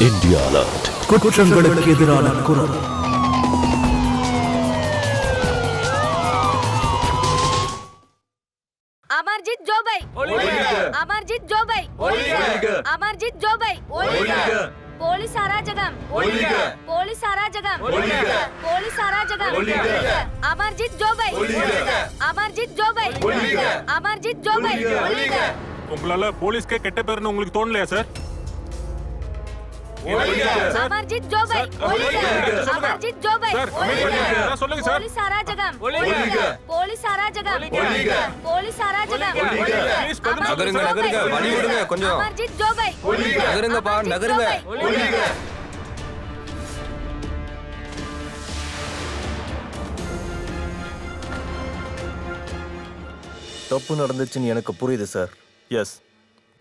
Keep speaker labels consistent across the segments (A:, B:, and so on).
A: India alert. குற்றங்களுக்கு எதிரான குரல்.
B: अमरजीत जोबई अमरजीत जोबई अमरजीत जोबई पोलीस अराजकम पोलीस अराजकम पोलीस अराजकम अमरजीत जोबई अमरजीत जोबई अमरजीत जोबई
C: உங்களால போலீஸ்க்கே கெட்ட பேர்னு உங்களுக்கு தோணலையா சார்?
B: अमरजीत जोबई अमरजीत जोबई
C: சொல்லுங்க சார்.
B: पोलीस अराजकम पोलीस अराजकम पोलीस अराजकम
D: நகருங்க நகருங்க வழி விடுங்க கொஞ்சம்.
B: अमरजीत जोबई
D: நகருங்கப்பா நகருங்க.
E: தப்பு நடந்துச்சுன்னு எனக்கு புரியுது சார். எஸ்,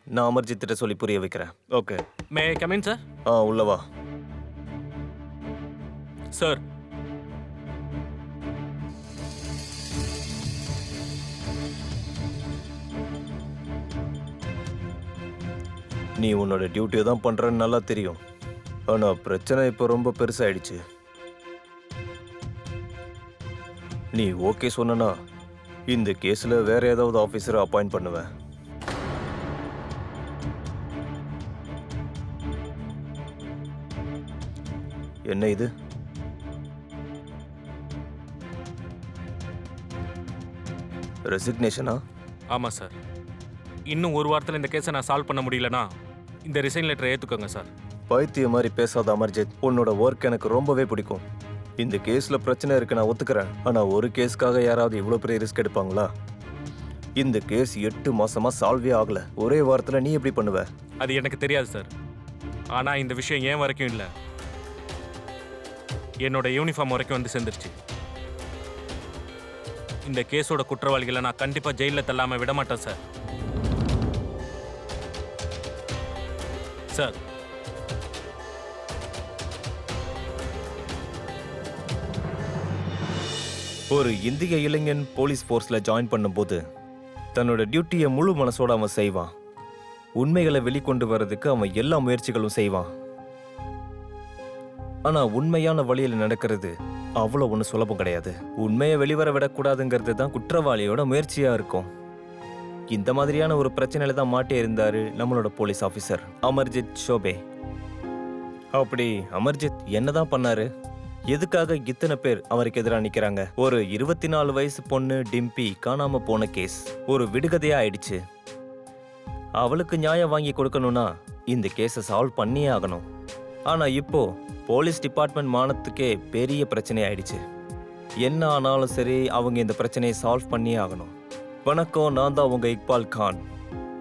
E: நான் அமர்ஜித்திட்ட சொல்லி புரிய வைக்கிறேன். Okay,
F: May I come in sir?
E: உள்ள வா.
F: சார்,
E: நீ உன்னோட டியூட்டியை தான் பண்றேன்னு நல்லா தெரியும். ஆனா பிரச்சனை இப்போ ரொம்ப பெருசாயிடுச்சு. நீ ஓகே சொன்னா இந்த கேஸ்ல வேற ஏதாவது ஆபீசரை அப்பாயிண்ட் பண்ணுவேன். என்ன இது? ரெசிக்னேஷனா?
F: ஆமாம் சார். இன்னும் ஒரு வாரத்தில் இந்த கேஸை நான் சால்வ் பண்ண முடியலனா இந்த ரிசைன் லெட்டரை ஏற்றுக்கோங்க சார்.
E: பைத்திய மாதிரி பேசாத அமர்ஜித். உன்னோட ஒர்க் எனக்கு ரொம்பவே பிடிக்கும். இந்த கேஸ்ல பிரச்சனை இருக்கு, நான் ஒத்துக்கிறேன். ஆனா ஒரு கேஸ்க்காக யாராவது இவ்வளவு பெரிய ரிஸ்க் எடுப்பாங்களா? இந்த கேஸ் 8 மாசமா சால்வே ஆகல. ஒரே வாரத்துல நீ எப்படி பண்ணுவ?
F: அது எனக்கு தெரியாது சார். ஆனால் இந்த விஷயம் ஏன் வரைக்கும் இல்லை, என்னோட யூனிஃபார்ம் வரைக்கும் வந்து சேர்ந்துருச்சு. இந்த கேஸோட குற்றவாளிகளை நான் கண்டிப்பாக ஜெயிலில் தள்ளாமல் விட மாட்டேன் சார். சார்,
E: ஒரு இந்திய இளைஞன் போலீஸ் ஃபோர்ஸ்ல ஜாயின் பண்ணும்போது தன்னோட டியூட்டியை முழு மனசோட அவன் செய்வான். உண்மைகளை வெளிக்கொண்டு வர்றதுக்கு அவன் எல்லா முயற்சிகளும் செய்வான். ஆனா உண்மையான வழியில் நடக்கிறது அவ்வளோ ஒன்றும் சுலபம் கிடையாது. உண்மையை வெளிவர விடக்கூடாதுங்கிறது தான் குற்றவாளியோட முயற்சியா இருக்கும். இந்த மாதிரியான ஒரு பிரச்சனையில தான் மாட்டி இருந்தாரு நம்மளோட போலீஸ் ஆஃபீஸர் அமர்ஜித் ஜோபே. அப்படி அமர்ஜித் என்னதான் பண்ணாரு? எதுக்காக இத்தனை பேர் அவருக்கு எதிராக நிக்கிறாங்க? ஒரு 24 வயசு பொண்ணு டிம்பி காணாம போன கேஸ் ஒரு விடுகதையா ஆயிடுச்சு. அவளுக்கு நியாயம் வாங்கி கொடுக்கணும்னா இந்த கேஸை சால்வ் பண்ணியே ஆகணும். ஆனா இப்போ போலீஸ் டிபார்ட்மெண்ட் மானத்துக்கே பெரிய பிரச்சனை ஆயிடுச்சு. என்ன ஆனாலும் சரி, அவங்க இந்த பிரச்சனையை சால்வ் பண்ணியே ஆகணும். வணக்கம், நான் தான் உங்க இக்பால் கான்.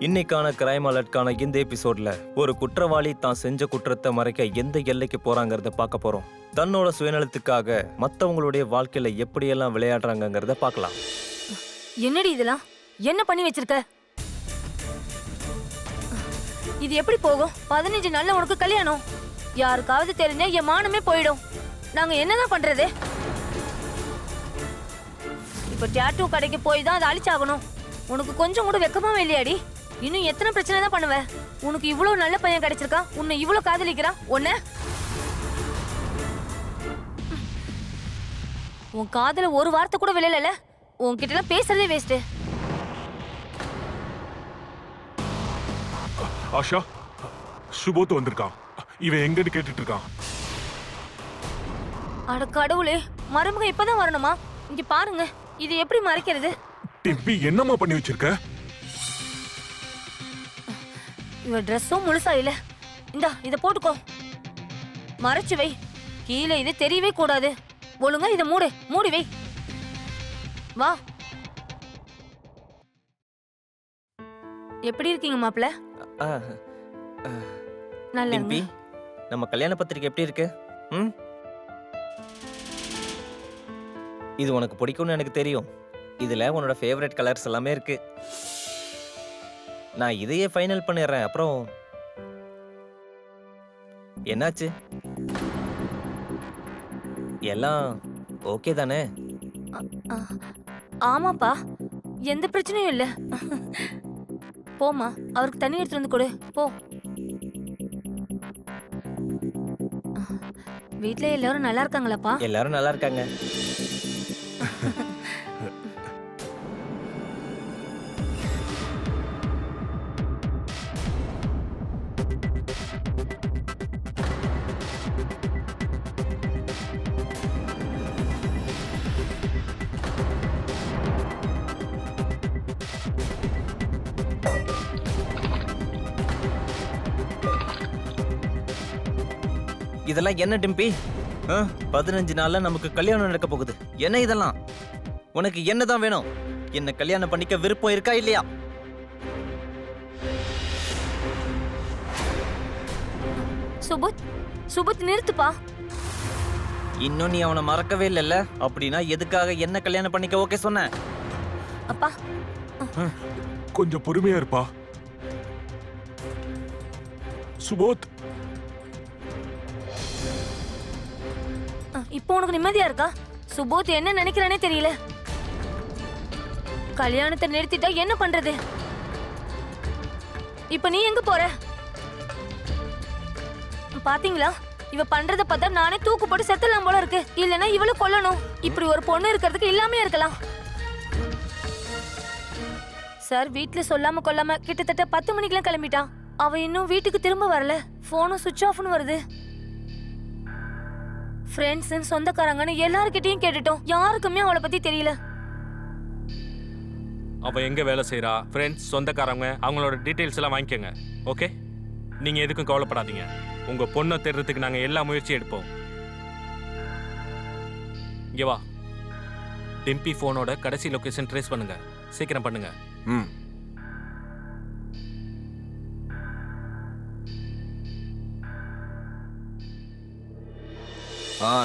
E: இன்னைக்கான கிரைம் அலர்ட்கான இந்த எபிசோட்ல ஒரு குற்றவாளி தான் செஞ்ச குற்றத்தை மறைக்க எந்த எல்லைக்கு போறாங்கிறத பார்க்க போறோம். தன்னோட சுயநலத்துக்காக மற்றவங்களுடைய வாழ்க்கையில எப்படியெல்லாம் விளையாடுறாங்கிறத பார்க்கலாம்.
B: என்னடி இதெல்லாம் என்ன பண்ணி வச்சிருக்க? இது எப்படி போகும்? 15 நாள்ல உனக்கு கல்யாணம். யாருக்காவது தெரிஞ்சா என் மானமே போயிடும். நாங்க என்னதான் பண்றது? இப்ப டேட்டூ கடைக்கு போய் தான் அதை அழிச்சாகணும். உனக்கு கொஞ்சம் கூட வெக்கமாவே இல்லையாடி? இன்னும் எத்தனை பிரச்சனை தான் பண்ணுவ? உனக்கு இவ்வளவு நல்ல பையன் கிடைச்சிருக்கா, உன்னை இவ்வளவு காதலிக்கிறான். உன் காதல ஒரு வார்த்தை கூட விளையல. உன்கிட்ட எல்லாம் பேசுறதே வேஸ்ட்.
C: ஆஷா, சுபோத் வந்திருக்கான். இவன் எங்கன்னு கேட்டுட்டு இருக்கான்.
B: அட கடவுளே, மருமக இப்பதான் வரணுமா? இங்க பாருங்க, இது எப்படி மறைக்கிறது?
C: டிம்பி, என்னம்மா பண்ணி வச்சிருக்க?
B: இவ ட்ரெஸ்ஸும் முழுசா இல்ல. இந்தா இத போட்டுக்கோ, மறைச்சு வை. கீழே இது தெரியவே கூடாது. ஒழுங்கா இத மூடி வை. வா. எப்படி இருக்கீங்க மாப்ள? நல்லா
E: டிம்பி, நம்ம கல்யாண பத்திரிக்கை எப்படி இருக்கு? இது உனக்கு பிடிக்கும்னு எனக்கு தெரியும். இதுல உன்னோட ஃபேவரட் கலர்ஸ் எல்லாமே இருக்கு. நான் இதையே ஃபைனல் பண்ணிடுறேன். அப்புறம் என்னாச்சு? எல்லாம் ஓகே தானே?
B: ஆமாப்பா, எந்த பிரச்சனையும் இல்ல. போமா, அவருக்கு தண்ணி எடுத்து வந்து கொடு. போ. வீட்ல எல்லாரும் நல்லா இருக்காங்களாப்பா?
E: எல்லாரும் நல்லா இருக்காங்க. இதெல்லாம் என்ன டிம்பி? 15 நாள்ல நமக்கு கல்யாணம் நடக்க போகுது. என்ன இதெல்லாம்? உனக்கு என்னதான் வேணும்? என்ன கல்யாணம் பண்ணிக்க விருப்பம் இருக்கா இல்லையா?
B: சுபுத் நிறுத்துப்பா.
E: இன்னும் நீ அவனை மறக்கவே இல்லைல்ல? அப்படின்னா எதுக்காக என்ன கல்யாணம் பண்ணிக்க ஓகே சொன்ன?
B: அப்பா
C: கொஞ்சம் பொறுமையா இருப்பா. சுபோத்,
B: இப்போ உனக்கு நிம்மதியா இருக்கா? சுபோத் என்ன நினைக்கிறானே தெரியல. கல்யாணத்தை நிறுத்திட்டா என்ன பண்றது? இப்ப நீ எங்க போற? பாத்தீங்களா, இவ பண்றத பார்த்தா நானே தூக்கு போட்டு செத்தலாம் போல இருக்கு. இல்லனா இவள கொல்லணும். இப்படி ஒரு பொண்ணு இருக்கிறதுக்கு இல்லாமே இருக்கலாம். சார் வீட்ல சொல்லாம கொள்ளாம கிட்டத்தட்ட 10 மணிக்கெல்லாம் கிளம்பிட்டான். அவ இன்னும் வீட்டுக்கு திரும்ப வரல. போனும் சுவிட்ச் ஆஃப்னு வருது. ஃப்ரெண்ட்ஸ் சொந்தக்காரங்கன்னு எல்லார்கிட்டயும் கேட்டுட்டோம். யாருக்குமே அவளை பத்தி தெரியல.
F: அவ எங்க வேலை செய்யறா, ஃப்ரெண்ட்ஸ், சொந்தக்காரங்க, அவங்களோட டீடைல்ஸ் எல்லாம் வாங்கிக்கோங்க. ஓகே, நீங்க எதுக்கும் கவலைப்படாதீங்க. உங்க பொண்ணை தேடுறதுக்கு நாங்க எல்லா முயற்சியும் எடுப்போம். இங்க வா. டிம்பி போனோட கடைசி லொகேஷன் ட்ரேஸ் பண்ணுங்க. சீக்கிரம் பண்ணுங்க.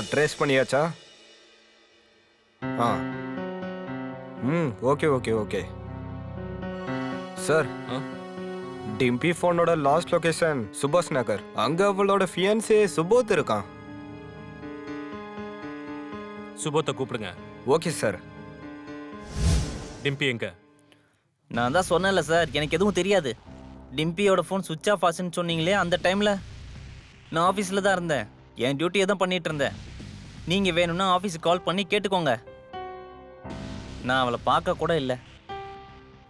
D: ட்ரேஸ் பண்ணியாச்சா? Okay okay okay sir. Dimpy ஃபோனோட லாஸ்ட் லொகேஷன் சுபாஷ் நகர். அங்க அவளோட ஃபியான்சே சுபோத் இருக்கான்.
F: சுபோத்தை கூப்பிடுங்க.
D: Okay sir.
F: டிம்பி எங்க?
E: நான் தான் சொன்னேன்ல சார், எனக்கு எதுவும் தெரியாது. டிம்பியோட ஃபோன் சுவிட்ச் ஆஃப் ஆச்சுன்னு சொன்னீங்களே, அந்த டைமில் நான் ஆஃபீஸில் தான் இருந்தேன். என் டியூட்டியை தான் பண்ணிட்டு இருந்தேன். நீங்கள் வேணும்னா ஆஃபீஸுக்கு கால் பண்ணி கேட்டுக்கோங்க. நான் அவளை பார்க்க கூட இல்லை.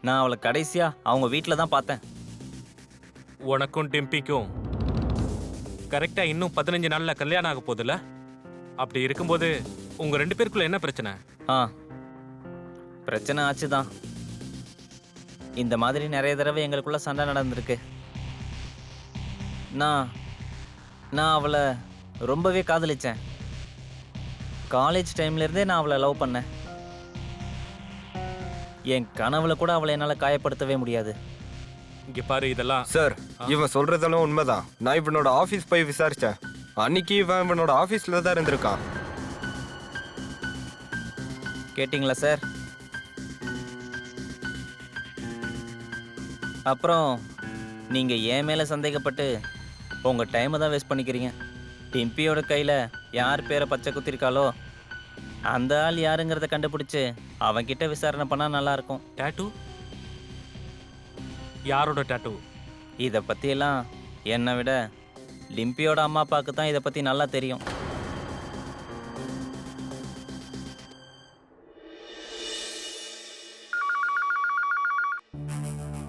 E: நான் அவளை கடைசியாக அவங்க வீட்டில் தான் பார்த்தேன்.
F: உனக்கும் டிம்பிக்கும் கரெக்டா இன்னும் 15 நாள்ல கல்யாணம் ஆக போகுதுல்ல? அப்படி இருக்கும்போது உங்க 2 பேருக்குள்ள என்ன பிரச்சனை?
E: பிரச்சனை ஆச்சு தான். இந்த மாதிரி நிறைய தடவை எங்களுக்குள்ள சண்டை நடந்திருக்கு. நான் அவளை ரொம்பவே காதலிச்சேன். காலேஜ் டைம்லேருந்தே நான் அவளை லவ் பண்ணேன். என் கனவுல கூட அவளை என்னால் காயப்படுத்தவே முடியாது.
F: இங்க பாரு, இதெல்லாம்
D: சார் இவன் சொல்றதெல்லாம் உண்மைதான். நான் இவனோட ஆஃபீஸ் போய் விசாரிச்சேன். அன்னைக்கு இவனோட ஆஃபீஸில் தான் இருந்திருக்கான்.
E: கேட்டிங்களா சார்? அப்புறம் நீங்கள் என் மேலே சந்தேகப்பட்டு உங்கள் டைமை தான் வேஸ்ட் பண்ணிக்கிறீங்க. டிம்பியோட கையில் யார் பேரை பச்சை குத்திருக்காளோ அந்த ஆள் யாருங்கிறத கண்டுபிடிச்சு அவன்கிட்ட விசாரணை பண்ணால் நல்லாயிருக்கும்.
F: டாட்டூ? யாரோட டாட்டூ?
E: இதை பற்றியெல்லாம் என்னை விட டிம்பியோட அம்மா அப்பாவுக்கு தான் இதை பற்றி நல்லா தெரியும்.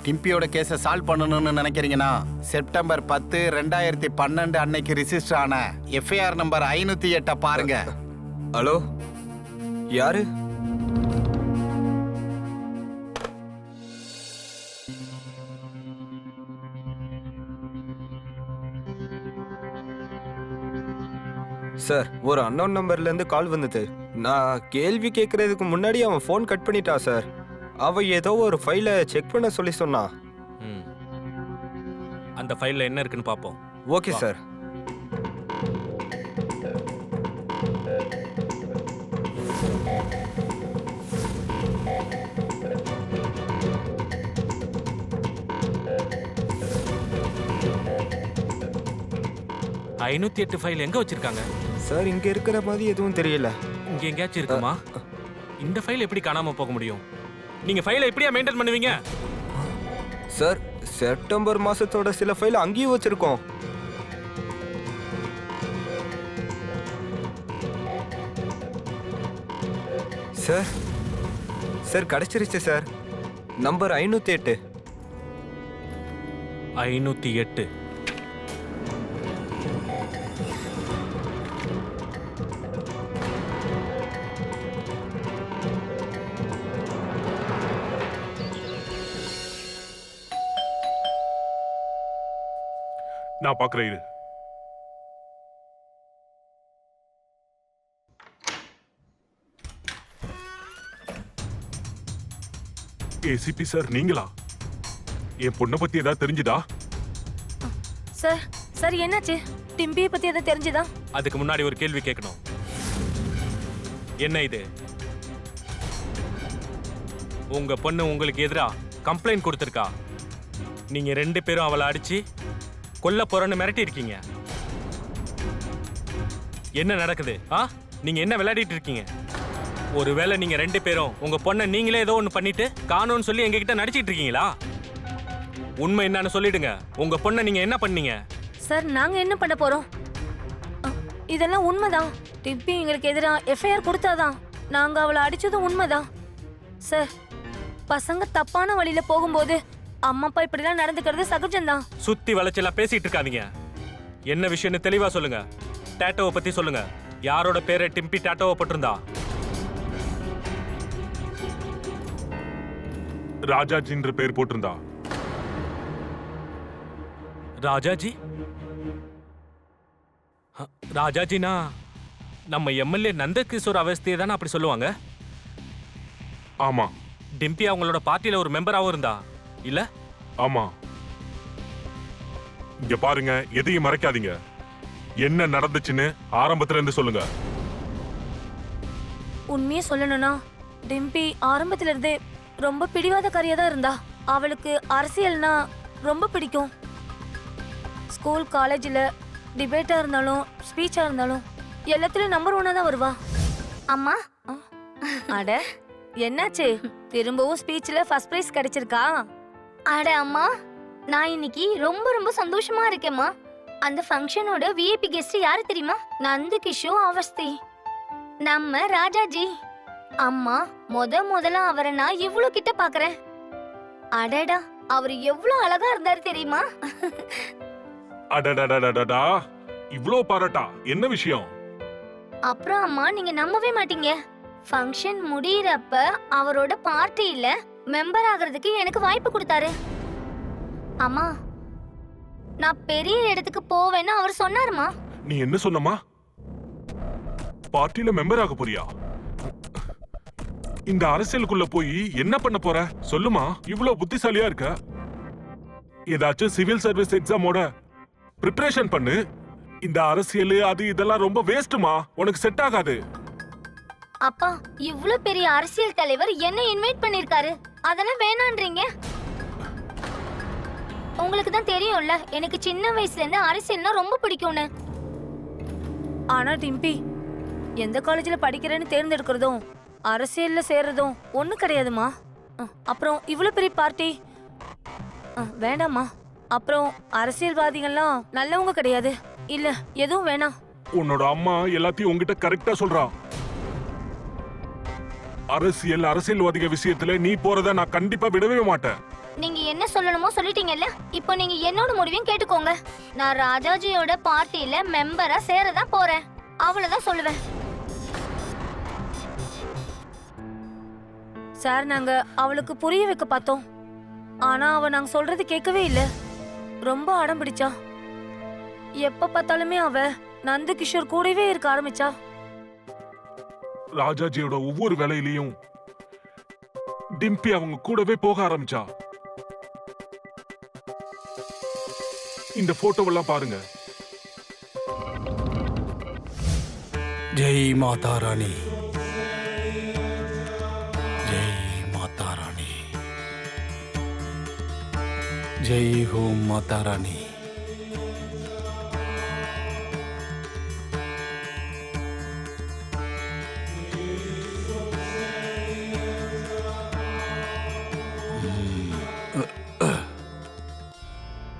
G: டிம்பியோட கேஸை சால்வ் பண்ணணும்னு நினைக்கிறீங்கன்னா செப்டம்பர் 10, 2012 அன்னைக்கு ரிஜிஸ்டர் ஆன எஃப்ஐஆர் நம்பர் 508 பாருங்க.
D: ஹலோ, யாரு? சார், ஒரு அன்னோன் நம்பர்ல இருந்து கால் வந்தது. நான் கேள்வி கேட்கறதுக்கு முன்னாடி அவன் ஃபோன் கட் பண்ணிட்டான் சார். அவ ஏதோ ஒரு ஃபைலை செக் பண்ண சொல்லி சொன்னா.
F: அந்த ஃபைல்ல என்ன இருக்குன்னு பாப்போம்.
D: Okay sir.
F: ஆ, 508 ஃபைல் எங்க வச்சிருக்காங்க?
D: சார், இங்க இருக்கிற மாதிரி எதுவும் தெரியல.
F: இங்க எங்கேயாச்சும் இருக்குமா? இந்த ஃபைல் எப்படி காணாம போக முடியும்? நீங்க ஃபைலை எப்படியா மெயின்டைன் பண்ணுவீங்க?
D: சார், செப்டம்பர் மாசத்தோட சில ஃபைல் அங்கேயும் வச்சிருக்கோம். சார் சார் கிடைச்சிருச்சு சார். நம்பர் 508.
F: 508.
C: நான் பாக்குறேன் இரு. ஏசிபி சார் நீங்களா? என் பொண்ணை பத்தி ஏதாவது தெரிஞ்சுதா?
B: சார் சார் என்னாச்சு? டிம்பியை பத்தி எதாவது தெரிஞ்சுதா?
F: அதுக்கு முன்னாடி ஒரு கேள்வி கேட்கணும். என்ன இது? உங்க பொண்ணு உங்களுக்கு எதிரா கம்ப்ளைண்ட் கொடுத்திருக்கா? நீங்க 2 பேரும் அவளை அடிச்சு கொல்ல போறன்னு மிரட்டி இருக்கீங்க. என்ன நடக்குது? நீங்க என்ன விளையாடிட்டு இருக்கீங்க? ஒருவேளை நீங்க 2 பேரும் உங்க பொண்ணை நீங்களே ஏதோ ஒன்று பண்ணிட்டு காணோன்னு சொல்லி எங்ககிட்ட நடிச்சிட்டு இருக்கீங்களா? உண்மை என்னன்னு சொல்லிடுங்க. உங்க பொண்ணை நீங்க என்ன பண்ணீங்க?
B: சார் நாங்க என்ன பண்ண போறோம்? இதெல்லாம் உண்மைதான். டிம்பி எங்களுக்கு எதிரா எஃப்ஐஆர் கொடுத்தாதான். நாங்க அவளை அடிச்சதும் உண்மைதான். சார் பசங்க தப்பான வழியில போகும்போது அம்மா அப்பா இப்படிலாம் நடந்துக்கிறது சகஜம்தான்.
F: சுத்தி வளைச்செல்லாம் பேசிட்டு இருக்காதீங்க. என்ன விஷயம்னு தெளிவா சொல்லுங்க. டேட்டோவை பத்தி சொல்லுங்க. யாரோட பேரை டிம்பி டேட்டோவை போட்டிருந்தா?
C: ராஜாஜின்ற பேர் போட்டிருந்தா.
F: ராஜாஜி? ராஜாஜினா நம்ம எம்எல்ஏ நந்தகிஷோர் அவஸ்தையை தானே அப்படி சொல்லுவாங்க?
C: ஆமா.
F: டிம்பி அவங்களோட பார்ட்டியில ஒரு மெம்பராகவும் இருந்தா இல்ல?
C: ஆமா. இங்க பாருங்க, எதையும் மறைக்காதீங்க. என்ன நடந்துச்சுன்னு ஆரம்பத்துல இருந்து சொல்லுங்க.
B: உண்மையே சொல்லணும்னா டிம்பி ஆரம்பத்துல இருந்தே ரொம்ப பிடிவாதக்காரியா தான் இருந்தா. அவளுக்கு அரசியல்னா ரொம்ப பிடிக்கும். ஸ்கூல் காலேஜில் டிபேட்டா இருந்தாலும் ஸ்பீச்சா இருந்தாலும் எல்லாத்துலயும் நம்பர் 1 தான் வருவா.
H: அம்மா,
B: அட என்னாச்சு? திரும்பவும் ஸ்பீச்ல ஃபர்ஸ்ட் பிரைஸ் கிடைச்சிருக்கா?
H: அட அம்மா, நான் இன்னைக்கு ரொம்ப ரொம்ப சந்தோஷமா இருக்கேம்மா. அந்த ஃபங்க்ஷனோட விஐபி கெஸ்ட் யாரு தெரியுமா? நந்தகிஷோர் அவஸ்தி, நம்ம ராஜாஜி. அம்மா, முதல்ல அவரை நான் இவ்ளோ கிட்ட பாக்குறேன். அடடா, அவர் எவ்வளவு அழகா இருந்தாரு தெரியுமா?
C: அடடடடடா, இவ்ளோ பாராட்டா? என்ன விஷயம்?
H: அப்புறம் அம்மா, நீங்க நம்பவே மாட்டீங்க. ஃபங்க்ஷன் முடியறப்ப அவரோட பார்ட்டியில மெம்பர் ஆகிறதுக்கு எனக்கு வாய்ப்பு கொடுத்தாரு. அம்மா, நான் பெரிய இடத்துக்கு போவேன்னு அவர் சொன்னாருமா.
C: நீ என்ன சொன்னமா? பார்ட்டில மெம்பர் ஆக போறியா? இந்த அரசியலுக்குள்ள போய் என்ன பண்ண போற சொல்லுமா? இவ்ளோ புத்திசாலியா இருக்க. ஏதாச்சும் சிவில் சர்வீஸ் எக்ஸாமோட பிரிப்பரேஷன் பண்ணு. இந்த அரசியல் அது இதெல்லாம் ரொம்ப வேஸ்ட்மா. உனக்கு செட் ஆகாது.
H: அப்பா, இவ்ளோ பெரிய அரசியல் தலைவர் என்ன இன்வைட் பண்ணிருக்காரு, அதெல்லாம் வேணான்றீங்க? உங்களுக்கு தான் தெரியும்ல, எனக்கு சின்ன வயசுல இருந்து அரசியல்னா ரொம்ப பிடிக்கும்னு.
B: ஆனா டிம்பி எந்த காலேஜ்ல படிக்கிறேன்னு தேர்ந்தெடுக்கிறதும் அரசியல்ல சேர்றதும் ஒண்ணு கிடையாதுமா. அப்புறம் இவ்வளவு பெரிய பார்ட்டி வேண்டாமா. அப்புறம் அரசியல்வாதிகள்லாம் நல்லவங்க கிடையாது. இல்ல, எதுவும் வேணாம்.
C: உன்னோட அம்மா எல்லாத்தையும் உங்ககிட்ட கரெக்டா சொல்றா. அரசியல்வாதிக விஷயத்துல நீ போறத நான் கண்டிப்பா விடவே மாட்டேன்.
H: நீங்க என்ன சொல்லணுமோ சொல்லிட்டீங்கல்ல, இப்போ நீங்க என்னோட முடிவையும் கேட்டுக்கோங்க. நான் ராஜாஜியோட பார்ட்டியில மெம்பரா சேரதான் போறேன், அவ்வளவுதான் சொல்லுவேன்.
B: சார், நாங்க அவளுக்கு புரிய வைக்க பார்த்தோம். ஆனா அவ நாங்க சொல்றது கேட்கவே இல்ல. ரொம்ப அடம் பிடிச்சா. எப்ப பார்த்தாலுமே அவ நந்தகிஷோர் கூடவே இருக்க ஆரம்பிச்சா.
C: ராஜாஜியோட ஒவ்வொரு வேலையிலையும் டிம்பி அவங்க கூடவே போக ஆரம்பிச்சா. இந்த போட்டோவெல்லாம் பாருங்க.
I: ஜெய் மாதா ராணி, ஜெய் மாதா ராணி, ஜெய் ஹோ மாதா ராணி.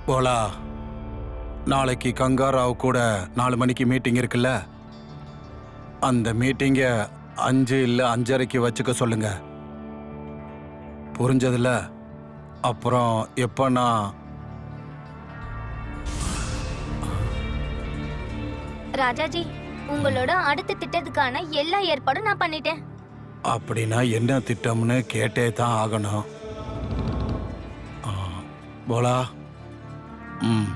I: போலா, நாளைக்கு கங்காராவ் கூட 4 மணிக்கு மீட்டிங் இருக்குல்ல, அந்த மீட்டிங்கை 5 இல்லை 5:30 வச்சுக்க சொல்லுங்க. புரிஞ்சதுல? அப்புறம் எப்போ நான்
H: ராஜாஜி, உங்களோட அடுத்த திட்டத்துக்கான எல்லா ஏற்பாடும் நான் பண்ணிட்டேன்.
I: அப்படின்னா என்ன திட்டம்னு கேட்டே தான் ஆகணும். போலா. ம்.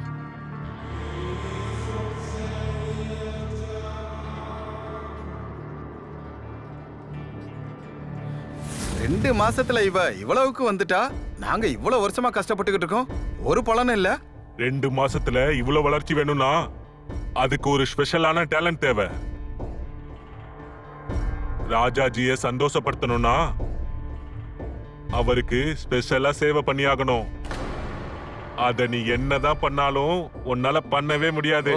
G: ரெண்டு மாசத்துல இவ்வளவுக்கு வந்துட்டா. நாங்க இவ்வளவு வருஷமா கஷ்டப்பட்டுக்கிட்டு இருக்கோம், ஒரு பலனும் இல்ல.
C: 2 மாசத்துல இவ்வளவு வளர்ச்சி வேணும்னா அதுக்கு ஒரு ஸ்பெஷலான டேலண்ட் தேவை. ராஜாஜியை சந்தோஷப்படுத்தணும்னா அவருக்கு ஸ்பெஷலா சேவை பண்ணியாகணும். அத நீ என்னதான் பண்ணாலும் உன்னால பண்ணவே முடியாது.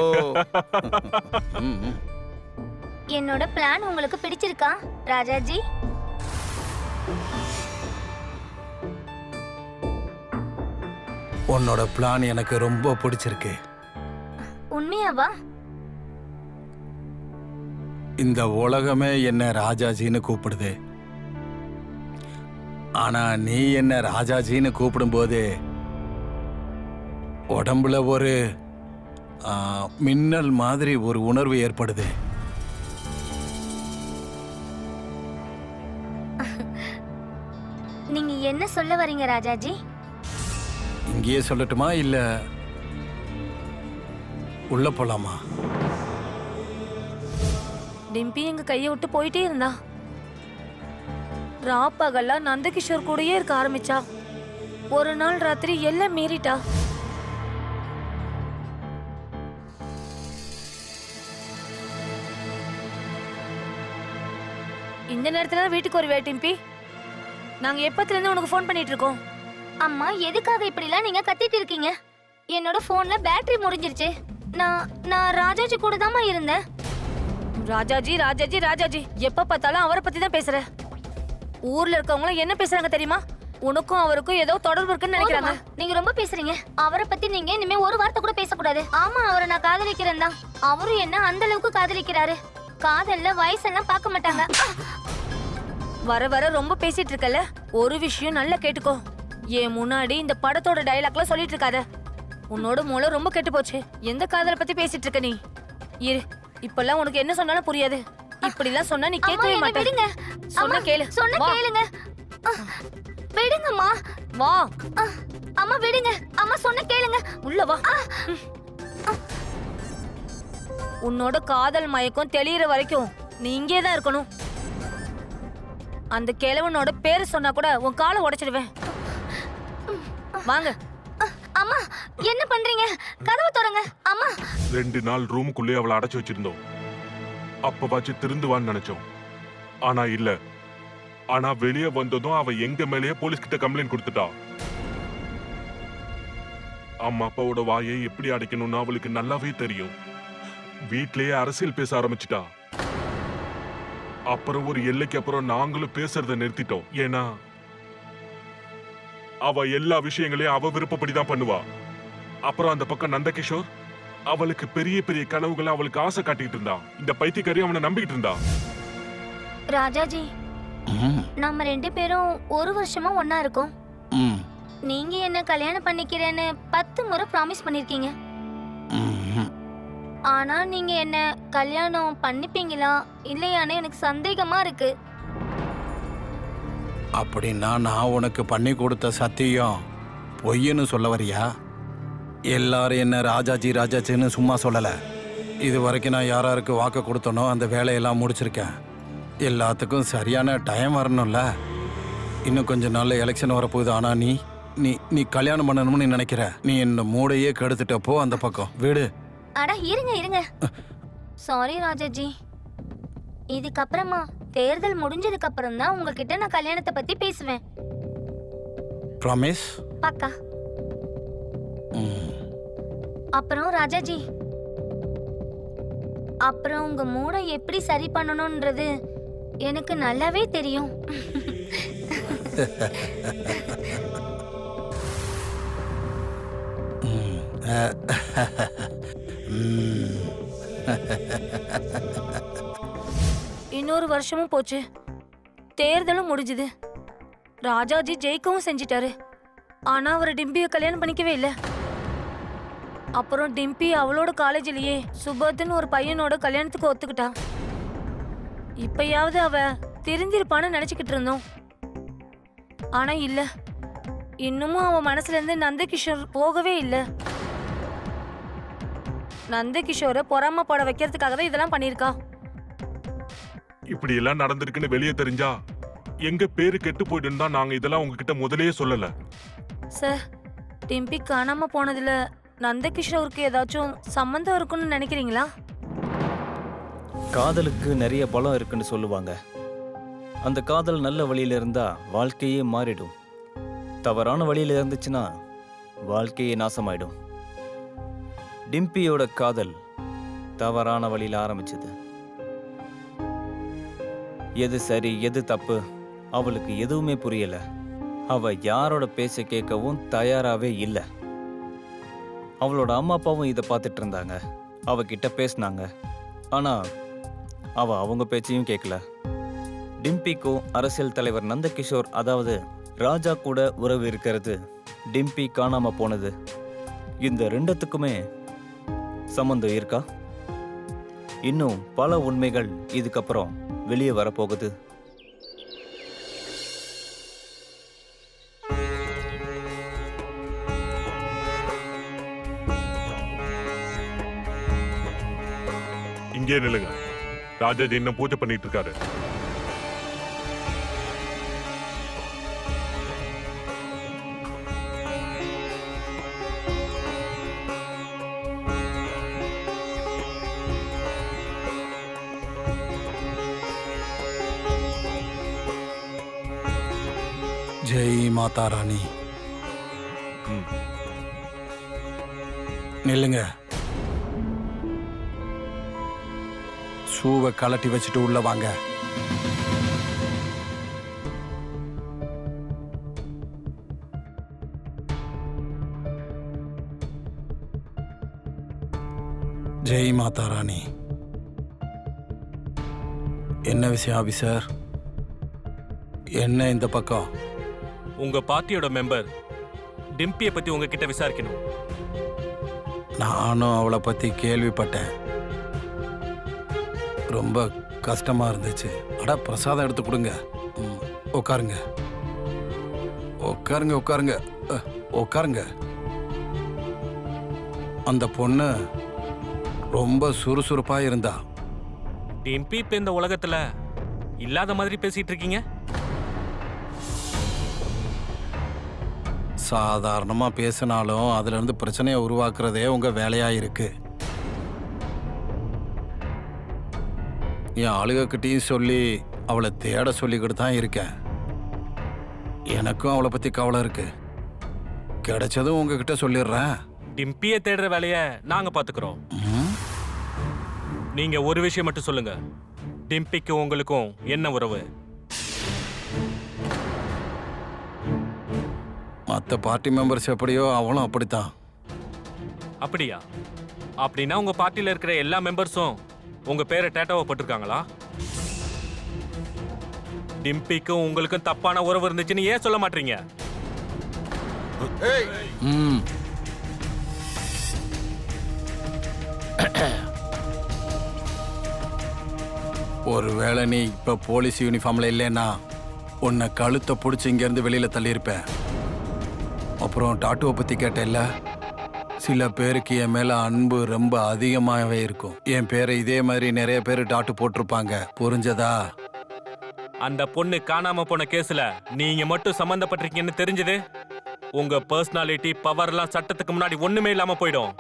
H: என்னோட பிளான் உங்களுக்கு பிடிச்சிருக்கா ராஜாஜி?
I: உன்னோட பிளான் எனக்கு ரொம்ப பிடிச்சிருக்கு.
H: உண்மையாவா?
I: இந்த உலகமே என்ன ராஜாஜின்னு கூப்பிடுது. ஆனா நீ என்ன ராஜாஜின்னு கூப்பிடும்போது உடம்புல ஒரு மின்னல் மாதிரி ஒரு உணர்வு ஏற்படுது.
H: நீங்க என்ன சொல்ல வரீங்க ராஜாஜி?
I: இங்கேயே சொல்லட்டுமா இல்ல உள்ள போலாமா?
B: டிம்பி எங்க கையை விட்டு போயிட்டே இருந்தா. ராப்பகல்லா நந்தகிஷோர் கூடயே இருக்க ஆரம்பிச்சா. ஒரு நாள் ராத்திரி எல்லாம் மீறிட்டா. இந்த நேரத்துல தான் வீட்டுக்கு வருவியா டிம்பி? நாங்க எப்பத்துல இருந்து உனக்கு ஃபோன் பண்ணிட்டு இருக்கோம்.
H: அம்மா, எதுக்காக இப்படிலாம் நீங்க கத்திட்டு இருக்கீங்க? என்னோட போன்ல பேட்டரி முடிஞ்சிருச்சு. நான் ராஜாஜி கூட தாமா இருந்தேன்.
B: ராஜாஜி ராஜாஜி ராஜாஜி எப்ப பார்த்தாலும் அவரை பத்தி தான் பேசுற. ஊர்ல இருக்கவங்க என்ன பேசுறாங்க தெரியுமா? உனக்கும் அவருக்கும் ஏதோ தொடர்பு இருக்குன்னு நினைக்கிறாங்க.
H: நீங்க ரொம்ப பேசுறீங்க. அவரை பத்தி நீங்க இனிமே ஒரு வார்த்தை கூட பேசக்கூடாது. ஆமா, அவரை நான் காதலிக்கிறேன் தான். அவரும் என்ன அந்த அளவுக்கு காதலிக்கிறாரு. காதல்ல வயசெல்லாம் பார்க்க மாட்டாங்க.
B: வர வர ரொம்ப பேசிட்டு இருக்கல. ஒரு விஷயம் நல்லா கேட்டுக்கோ. ஏன் முன்னாடி இந்த படத்தோட டயலாக்லாம் சொல்லிட்டு இருக்காத. உன்னோட மூளை ரொம்ப கெட்டு போச்சு. எந்த காதலை பத்தி பேசிட்டு இருக்க நீ? இரு, இப்பெல்லாம் உனக்கு என்ன சொன்னாலும் புரியாது. இப்படி எல்லாம் சொன்னா நீ கேட்கவே மாட்டே. சொன்ன கேளு.
H: சொன்ன கேளுங்க. விடுங்கம்மா.
B: வா.
H: அம்மா விடுங்க. அம்மா சொன்ன கேளுங்க.
B: உள்ள வா. உன்னோட காதல் மயக்கம் தெளியற வரைக்கும் நீ இங்கே தான் இருக்கணும். அந்த கிழவனோட பேரு சொன்னா கூட உன் காலை உடைச்சிடுவேன். வாங்க.
H: அம்மா, என்ன பண்றீங்க? கதவு திறங்க. அம்மா.
C: 2 நாள் ரூமுக்குள்ளே அவளை அடைச்சு வச்சிருந்தோம். அப்பவாச்சு திருந்துவான்னு நினைச்சோம். ஆனா இல்ல. ஆனா வெளியே வந்ததும் அவ எங்க மேலேயே போலீஸ் கிட்ட கம்ப்ளைண்ட் கொடுத்துட்டா. அம்மா அப்பாவோட வாயை எப்படி அடைக்கணும்னு அவளுக்கு நல்லாவே தெரியும். வீட்லயே அரசியல் பேச ஆரம்பிச்சிட்டா. அப்புறம் ஒரு எல்லைக்கு அப்புறம் நாங்களும் பேசுறத நிறுத்திட்டோம். ஏன்னா அவ எல்லா விஷயங்களையும் அவ விருப்பப்படிதான் பண்ணுவா. அப்புறம் அந்த பக்கம் நந்தகிஷோர் அவளுக்கு பெரிய பெரிய கனவுகளை அவளுக்கு ஆசை காட்டிட்டு இருந்தா. இந்த பைத்தியக்காரி அவனை நம்பிக்கிட்டு இருந்தா.
H: ராஜாஜி, நம்ம 2 பேரும் ஒரு வருஷமா ஒன்னா இருக்கோம். நீங்க என்ன கல்யாணம் பண்ணிக்கிறேன்னு 10 முறை ப்ராமிஸ் பண்ணிருக்கீங்க. ஆனா நீங்க என்ன கல்யாணம் பண்ணிப்பீங்களா இல்லையான்னு எனக்கு சந்தேகமா இருக்கு.
I: அப்படின்னா நான் உனக்கு பண்ணி கொடுத்த சத்தியம் பொய்ன்னு சொல்ல வரியா? எல்லாரும் என்ன ராஜாஜி ராஜாஜின்னு சும்மா சொல்லலை. இது வரைக்கும் நான் யாராருக்கு வாக்கு கொடுத்தனோ அந்த வேலையெல்லாம் முடிச்சிருக்கேன். எல்லாத்துக்கும் சரியான டைம் வரணும்ல. இன்னும் கொஞ்ச நாள்ல எலெக்ஷன் வரப்போகுது. ஆனா நீ நீ நீ கல்யாணம் பண்ணணும்னு நினைக்கிற. நீ என்ன மூடையே கெடுத்துட்டப்போ அந்த பக்கம் வீடு.
H: அட இருங்க. சாரி ராஜாஜி. இதுக்கப்புறமா தேர்தல் முடிஞ்சதுக்கு அப்புறம் தான் உங்ககிட்ட நான் கல்யாணத்தை பத்தி பேசுவேன்.
I: ப்ராமிஸ்?
H: பக்கா. அப்புறம் ராஜாஜி, அப்புறம் உங்க மூடை எப்படி சரி பண்ணணும்ன்றது எனக்கு நல்லாவே தெரியும்.
B: இன்னொரு வருஷமும் போச்சு, தேர்தலும் முடிஞ்சுது. ராஜாஜி ஜெயிக்கவும் செஞ்சிட்டாரு. ஆனா அவர் டிம்பியை கல்யாணம் பண்ணிக்கவே இல்லை. அப்புறம் டிம்பி அவளோட காலேஜிலேயே சுபத்னு ஒரு பையனோட கல்யாணத்துக்கு ஒத்துக்கிட்டா. இப்பயாவது அவ திருந்திருப்பான்னு நினைச்சுக்கிட்டு இருந்தோம். ஆனா இல்ல, இன்னமும் அவன் மனசுல இருந்து நந்தகிஷோர் போகவே இல்லை. நந்தகிஷோரை பொறாமப்பட வைக்கிறதுக்காக தான் இதெல்லாம் பண்ணிருக்கா.
C: இப்படி எல்லாம் நடந்திருக்குன்னு வெளியே தெரிஞ்சா எங்க பேரு கெட்டு போயிட்டு தான் நாங்க இதெல்லாம் உங்ககிட்ட முதல்லயே சொல்லல.
B: சார், டிம்பி காணாம போனதுல நந்தகிஷோருக்கு ஏதாச்சும் சம்பந்தம் இருக்குன்னு நினைக்கிறீங்களா?
E: காதலுக்கு நிறைய பலம் இருக்குன்னு சொல்லுவாங்க. அந்த காதல் நல்ல வழியில இருந்தா வாழ்க்கையே மாறிடும். தவறான வழியில இருந்துச்சுன்னா வாழ்க்கையே நாசமாயிடும். டிம்பியோட காதல் தவறான வழியில ஆரம்பிச்சது. எது சரி எது தப்பு அவளுக்கு எதுவுமே புரியல. அவ யாரோட பேச்ச கேட்கவும் தயாராகவே இல்லை. அவளோட அம்மா அப்பாவும் இதை பார்த்துட்டு இருந்தாங்க. அவகிட்ட பேசினாங்க. ஆனா அவ அவங்க பேச்சையும் கேட்கல. டிம்பிக்கும் அரசியல் தலைவர் நந்தகிஷோர், அதாவது ராஜா கூட உறவு இருக்கிறது, டிம்பி காணாம போனது, இந்த ரெண்டுத்துக்குமே சம்பந்தம் இருக்கா? இன்னும் பல உண்மைகள் இதுக்கப்புறம் வெளியே வரப்போகுது.
C: இங்கே நில்லுங்க. ராஜாஜி இன்னும் பூஜை பண்ணிட்டு இருக்காரு.
I: ஜெய் மாதா ராணி.
C: ம்.
I: நில்லுங்க. ஷூவை கலட்டி வச்சுட்டு உள்ள வாங்க. ஜெய் மாதா ராணி. என்ன விஷயம் ஆபீசர்? என்ன இந்த பக்கம்?
F: உங்க பார்ட்டியோட மெம்பர் டிம்பியை பத்தி உங்ககிட்ட விசாரிக்கணும்.
I: நானும் அவளை பத்தி கேள்விப்பட்டேன். ரொம்ப கஷ்டமா இருந்துச்சு. அட, பிரசாதம் எடுத்து கொடுங்க. உட்காருங்க உட்காருங்க உட்காருங்க உட்காருங்க. அந்த பொண்ணு ரொம்ப சுறுசுறுப்பா இருந்தா.
F: டிம்பி இப்ப இந்த உலகத்துல இல்லாத மாதிரி பேசிட்டு இருக்கீங்க.
I: சாதாரணமா பேசினாலும் அதுல இருந்து பிரச்சனையை உருவாக்குறதே உங்க வேலையா இருக்கு. என் ஆளுகிட்டையும் சொல்லி அவளை தேட சொல்லிக்கிட்டு தான் இருக்கேன். எனக்கும் அவளை பத்தி கவலை இருக்கு. கிடைச்சதும் உங்ககிட்ட சொல்லிடுறேன்.
F: டிம்பியை தேடுற வேலைய நாங்க பாத்துக்கிறோம். நீங்க ஒரு விஷயம் மட்டும் சொல்லுங்க, டிம்பிக்கும் உங்களுக்கும் என்ன உறவு?
I: மற்ற பார்ட்டி மெம்பர்ஸ் எப்படியோ அவளும் அப்படித்தான்.
F: அப்படியா? அப்படின்னா உங்க பார்ட்டியில இருக்கிற எல்லா மெம்பர்ஸும் உங்க பேரை டேட்டாவை போட்டிருக்காங்களா? டிம்பிக்கும் உங்களுக்கும் தப்பான உறவு இருந்துச்சுன்னு ஏன் சொல்ல மாட்டீங்க?
I: ஒருவேளை நீ இப்ப போலீஸ் யூனிஃபார்ம்ல இல்லைன்னா உன்னை கழுத்தை பிடிச்சி இங்கேருந்து வெளியில தள்ளியிருப்பேன். அப்புறம் டாட்டுவை பத்தி கேட்டேல்ல, சில பேருக்கு என் மேல அன்பு ரொம்ப அதிகமாகவே இருக்கும். என் பேரை இதே மாதிரி நிறைய பேர் டாட்டு போட்டிருப்பாங்க. புரிஞ்சதா?
F: அந்த பொண்ணு காணாம போன கேஸ்ல நீங்க மட்டும் சம்பந்தப்பட்டிருக்கீங்கன்னு தெரிஞ்சது, உங்க பர்சனாலிட்டி பவர்லாம் சட்டத்துக்கு முன்னாடி ஒண்ணுமே இல்லாம போயிடும்.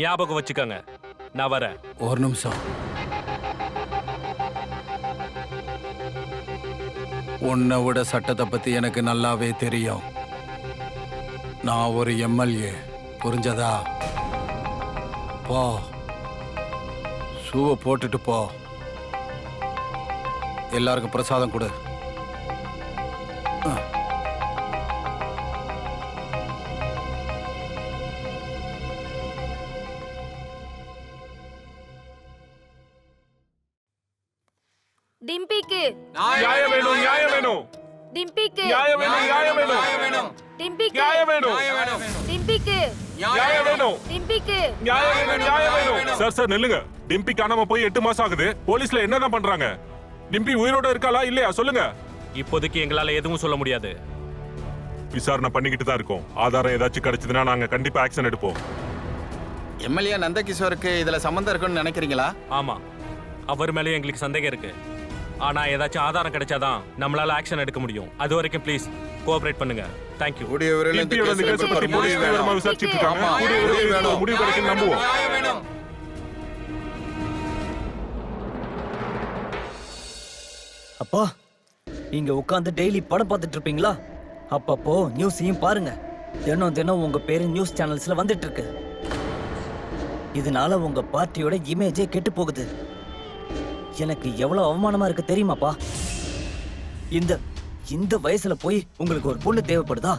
F: ஞாபகம் வச்சுக்கோங்க. நான் வரேன்.
I: ஒரு நிமிஷம். உன்னை விட சட்டத்தை பத்தி எனக்கு நல்லாவே தெரியும். நான் ஒரு எம்எல்ஏ. புரிஞ்சதா? போ, ஷூவை போட்டுட்டு போ. எல்லாருக்கும் பிரசாதம் கொடு.
B: டிம்பிக்கு
C: நியாயம் வேணும், நியாயம் வேணும்,
B: டிம்பிக்கு
C: நியாயம் வேணும், நியாயம் வேணும்,
B: டிம்பிக்கு
C: நியாயம் வேணும்,
B: டிம்பிக்கு
C: நியாயம் வேணும்,
B: டிம்பிக்கு
C: நியாயம் வேணும், நியாயம் வேணும். சார் சார் நில்லுங்க. டிம்பி காணாம போய் 8 மாசம் ஆகுது. போலீஸ்ல என்னதான் பண்றாங்க? டிம்பி உயிரோட இருக்காளா இல்லையா சொல்லுங்க.
F: இப்போதைக்கு எங்களால எதுவும் சொல்ல முடியாது.
C: விசாரணை பண்ணிக்கிட்டு தான் இருக்கோம். ஆதாரம் ஏதாச்சும் கிடைச்சதுன்னா நாங்க கண்டிப்பா ஆக்ஷன் எடுப்போம்.
G: எம்எல்ஏ நந்தகிஷோருக்கு இதுல சம்மந்தம் இருக்குன்னு நினைக்கிறீங்களா?
F: ஆமா, அவர் மேலே எங்களுக்கு சந்தேகம் இருக்கு. ஆனா ஏதாச்சும் ஆதாரம் கிடைச்சாதான் நம்மளால ஆக்ஷன் எடுக்க முடியும். அது வரைக்கும் ப்ளீஸ் கோஆபரேட் பண்ணுங்க. தேங்க்யூ.
C: டிம்பியோட இந்த கேஸை பத்தி போலீஸ் தீவிரமா விசாரிச்சுட்டு இருக்காங்க. கூடிய விரைவில் ஒரு முடிவு கிடைக்கும் நம்புவோம்.
J: அப்பா, இங்க உட்காந்து டெய்லி படம் பார்த்துட்டு இருப்பீங்களா? அப்பப்போ நியூஸையும் பாருங்க. தினம் தினம் உங்க பேரு நியூஸ் சேனல்ஸ்ல வந்துட்டு இருக்கு. இதனால உங்க பார்ட்டியோட இமேஜே கெட்டு போகுது. எனக்கு எவ்வளவு அவமானமா இருக்கு தெரியுமாப்பா? இந்த இந்த வயசுல போய் உங்களுக்கு ஒரு பொண்ணு தேவைப்படுதா?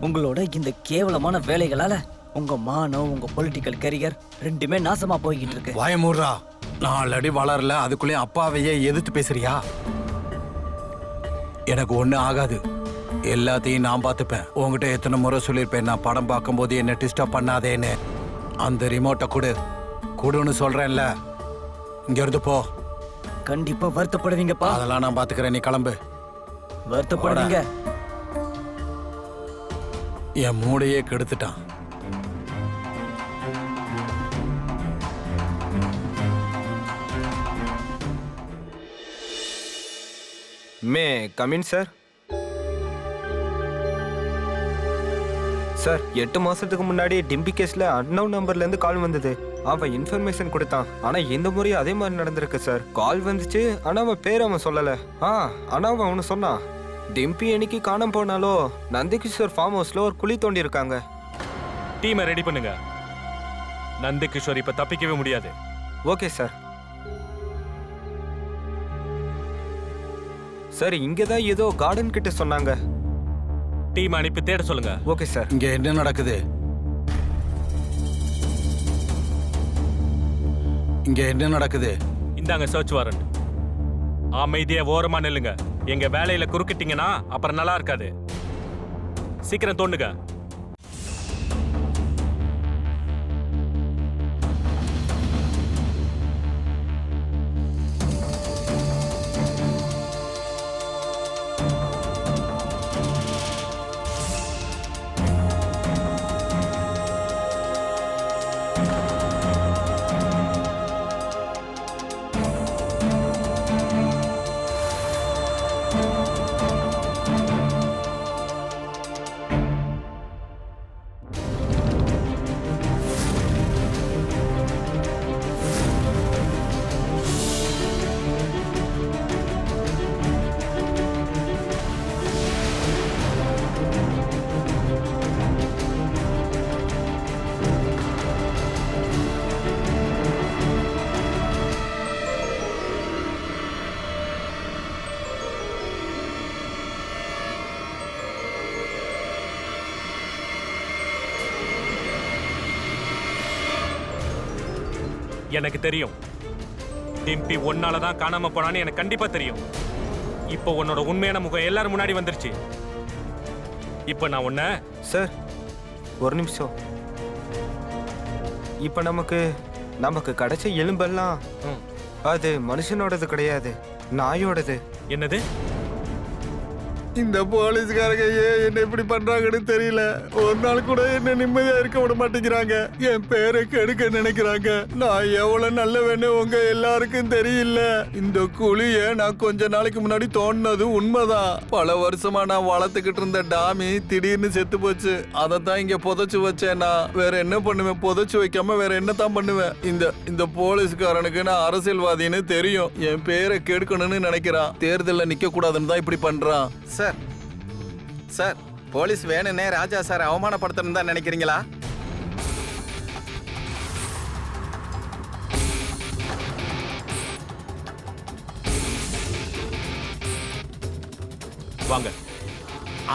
J: உங்களோட இந்த கேவலமான வேலைகளால உங்க மானம், உங்க பொலிட்டிக்கல் கரியர் ரெண்டுமே நாசமா போய்கிட்டு இருக்கு.
I: வாயமூடுறா. 4 அடி வளரல, அதுக்குள்ளேயும் அப்பாவையே எதிர்த்து பேசுறியா? எனக்கு ஒண்ணு ஆகாது. எல்லாத்தையும் நான் பார்த்துப்பேன். உங்ககிட்ட எத்தனை முறை சொல்லியிருப்பேன், நான் படம் பார்க்கும்போது என்ன டிஸ்டர்ப் பண்ணாதேன்னு. அந்த ரிமோட்டை கொடுன்னு சொல்றேன்ல. இங்க இருந்து போ.
J: கண்டிப்பா வருத்தப்படுவீங்கப்பா.
I: அதெல்லாம் நான் பாத்துக்கிறேன், நீ கிளம்பு.
J: வருத்தப்படுவீங்க.
I: என் மூளையே கெடுத்துட்டான்.
D: May come in sir. சார் 8 மாசத்துக்கு முன்னாடி டிம்பி கேஸ்ல அன்னோன் நம்பர்ல இருந்து கால் வந்தது. அவன் இன்ஃபர்மேஷன் கொடுத்தான். ஆனா இந்த முறையும் அதே மாதிரி நடந்திருக்கு சார். கால் வந்துச்சு, ஆனா அவன் பேர் அவன் சொல்லல. ஆனா அவன் அவனு சொன்னான், டிம்பி என்னைக்கு காணாம போனாலோ நந்திகிஷோர் ஃபார்ம் ஹவுஸ்ல ஒரு குழி தோண்டி இருக்காங்க.
F: டீமை ரெடி பண்ணுங்க. நந்திகிஷோர் இப்ப தப்பிக்கவே முடியாது.
D: Okay sir. சார் இங்கதான் ஏதோ கார்டன் கிட்ட சொன்னாங்க.
F: டீம் அனுப்பி தேட சொல்லுங்க.
D: Okay sir.
I: இங்க என்ன நடக்குது? இங்க என்ன நடக்குது?
F: இந்தாங்க சர்ச் வாரண்ட். அமைதியா ஓரமா நில்லுங்க. எங்க வேலையில குறுக்கிட்டீங்கன்னா அப்புறம் நல்லா இருக்காது. சீக்கிரம் தோண்டுங்க. எனக்கு தெரியும் டிம்பி ஒன்னாலதான் காணாம போனான்னு எனக்கு கண்டிப்பா தெரியும். இப்போ உன்னோட உண்மையான முகம் எல்லாரும் முன்னாடி வந்துருச்சு. இப்போ நான் உன்ன
D: சார் ஒரு நிமிஷம். இப்ப நமக்கு கிடைச்ச எலும்பெல்லாம் அது மனுஷனோடது கிடையாது, நாயோடது.
F: என்னது?
I: இந்த போலீஸ்காரங்க ஏன் என்ன இப்படி பண்றாங்கன்னு தெரியல. ஒரு நாள் கூட என்ன நிம்மதியா இருக்க விட மாட்டேங்கிறாங்க. என் பேரை கெடுக்க நினைக்கிறாங்க. நான் எவ்வளவு நல்லவன்னு உங்க எல்லாருக்கும் தெரியல. இந்த குழிய நான் கொஞ்ச நாளைக்கு முன்னாடி தோண்டினது உண்மைதான். பல வருஷமா நான் வளர்த்துக்கிட்டு இருந்த டாமி திடீர்னு செத்து போச்சு. அதைத்தான் இங்க புதைச்சு வச்சேன். நான் வேற என்ன பண்ணுவேன்? புதைச்சு வைக்காம வேற என்னதான் பண்ணுவேன்? இந்த போலீஸ்காரனுக்கு நான் அரசியல்வாதின்னு தெரியும். என் பேரை கெடுக்கணும்னு நினைக்கிறான். தேர்தலில் நிக்க கூடாதுன்னு தான் இப்படி பண்றான்.
G: சார் போலீஸ் வேணும்னே ராஜா சார் அவமானப்படுத்தணும் தான் நினைக்கிறீங்களா?
F: வாங்க.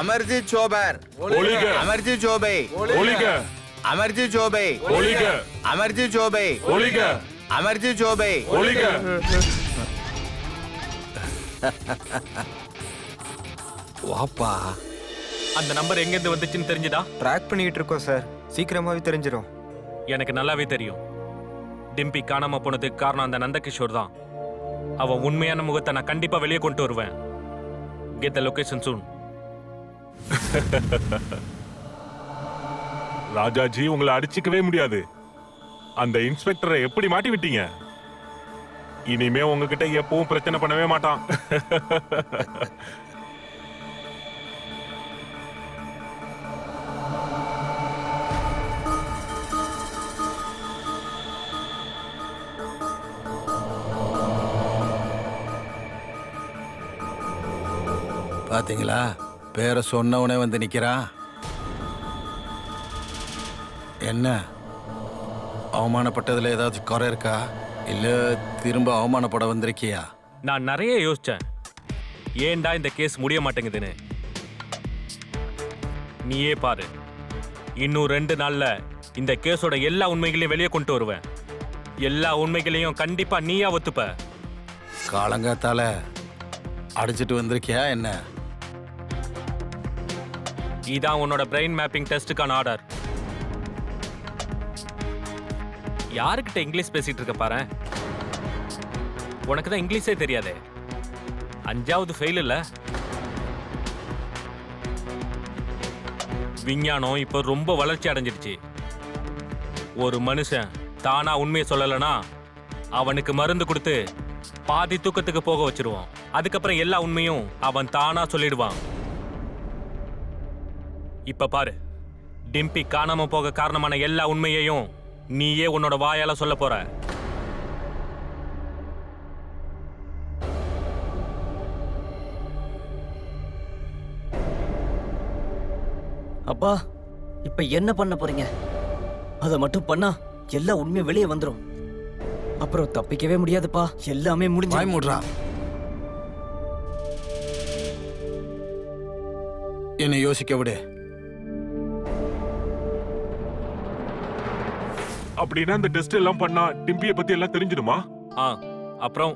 G: அமர்ஜித் சோபர்,
C: ஒழிக.
G: அமர்ஜித் சோபை,
C: ஒழிக.
G: அமர்ஜித் சோபை,
C: ஒழிக.
G: அமர்ஜித் சோபை,
C: ஒழிக.
G: அமர்ஜித் சோபை,
C: ஒழிக.
I: வாப்பா.
F: அந்த நம்பர் எங்கேருந்து வந்துச்சுன்னு தெரிஞ்சுதா?
D: ட்ராக் பண்ணிக்கிட்டு இருக்கோம் சார், சீக்கிரமாவே தெரிஞ்சிடும்.
F: எனக்கு நல்லாவே தெரியும். டிம்பி காணாம போனதுக்கு காரணம் அந்த நந்தகிஷோர் தான். அவன் உண்மையான முகத்தை நான் கண்டிப்பா வெளியே கொண்டு வருவேன். கெட் த லொகேஷன் சூன்.
C: ராஜாஜி, உங்களை அடிச்சுக்கவே முடியாது. அந்த இன்ஸ்பெக்டரை எப்படி மாட்டி விட்டீங்க? இனிமே உங்ககிட்ட எப்பவும் பிரச்சனை பண்ணவே மாட்டான்.
I: பாத்தீங்களா, பேரை சொன்னவனே வந்து நிக்கிறான். என்ன அவமானப்பட்டதுல ஏதாவது குறை இருக்கா, இல்ல திரும்ப அவமானப்பட வந்திருக்கியா?
F: நான் நிறைய யோசிச்சேன், ஏன்டா இந்த கேஸ் முடிய மாட்டேங்குதுன்னு. நீயே பாரு, இன்னும் 2 நாள்ல இந்த கேஸோட எல்லா உண்மைகளையும் வெளியே கொண்டு வருவேன். எல்லா உண்மைகளையும் கண்டிப்பா நீயா ஒத்துப்ப.
I: காலங்காத்தால அடிச்சிட்டு வந்திருக்கியா என்ன?
F: இதான் உன்னோட பிரெயின் மேப்பிங் டெஸ்டுக்கான ஆர்டர். யாருக்கிட்ட இங்கிலீஷ் பேசிட்டு இருக்க பாரு. உனக்கு தான் இங்கிலீஷே தெரியாதே. 5வது ஃபெயில் இல்ல. விஞ்ஞானம் இப்போ ரொம்ப வளர்ச்சி அடைஞ்சிருச்சு. ஒரு மனுஷன் தானா உண்மையை சொல்லலைன்னா அவனுக்கு மருந்து கொடுத்து பாதி தூக்கத்துக்கு போக வச்சிருவான். அதுக்கப்புறம் எல்லா உண்மையும் அவன் தானா சொல்லிடுவான். இப்ப பாரு, டிம்பி காணாம போக காரணமான எல்லா உண்மையையும் நீயே உன்னோட வாயால சொல்ல போற.
J: அப்பா, இப்ப என்ன பண்ண போறீங்க? அதை மட்டும் பண்ணா எல்லா உண்மையும் வெளியே வந்துரும். அப்புறம் தப்பிக்கவே முடியாதுப்பா, எல்லாமே முடிஞ்சு.
I: வாய் மூடுறா. என்னை யோசிக்க விடு.
C: அப்படின்னா இந்த டெஸ்ட் எல்லாம் பண்ணா டிம்பியை பத்தி எல்லாம் தெரிஞ்சிடுமா?
F: அப்புறம்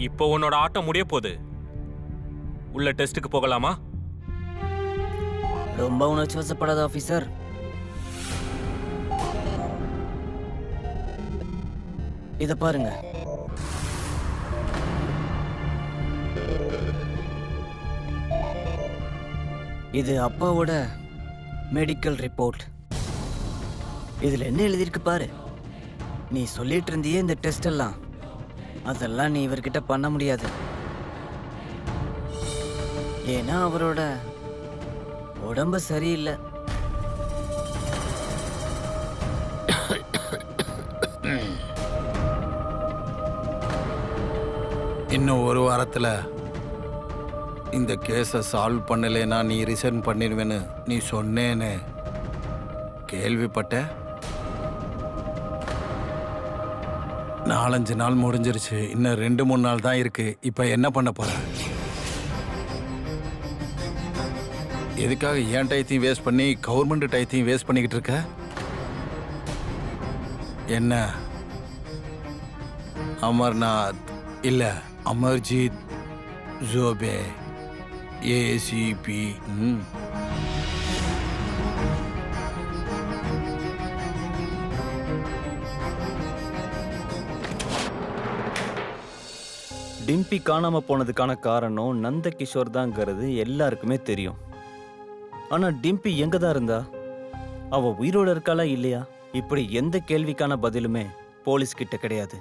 F: இப்போ உன்னோட ஆட்டம் முடிய போகுது. உள்ள டெஸ்டுக்கு போகலாமா?
J: ரொம்ப உணர்ச்சி வசப்படாத ஆபீசர். இத பாருங்க. இது அப்பாவோட மெடிக்கல் ரிப்போர்ட். இதுல என்ன எழுதிருக்கு பாரு. நீ சொல்லிட்டு இருந்தியே இந்த டெஸ்ட் எல்லாம், அதெல்லாம் நீ இவர்கிட்ட பண்ண முடியாது. ஏன்னா அவரோட உடம்பு சரியில்லை.
I: இன்னும் ஒரு வாரத்துல இந்த கேஸை சால்வ் பண்ணலைன்னா நீ ரிசைன் பண்ணிடுவேன்னு நீ சொன்னேன்னு கேள்விப்பட்ட. 4-5 நாள் முடிஞ்சிருச்சு, இன்னும் 2-3 நாள் தான் இருக்கு. இப்ப என்ன பண்ண போற? எதுக்காக ஏன் டயத்தையும் வேஸ்ட் பண்ணி கவர்மெண்ட் டயத்தையும் வேஸ்ட் பண்ணிக்கிட்டு இருக்க? என்ன அமர்நாத் இல்ல அமர்ஜித் ஜோபே ஏசிபி.
E: டிம்பி காணாம போனதுக்கான காரணம் நந்தகிஷோர் தாங்கிறது எல்லாருக்குமே தெரியும். ஆனா டிம்பி எங்க தான் இருந்தா? அவ உயிரோட இருக்காளா இல்லையா? இப்படி எந்த கேள்விக்கான பதிலுமே போலீஸ் கிட்ட கிடையாது.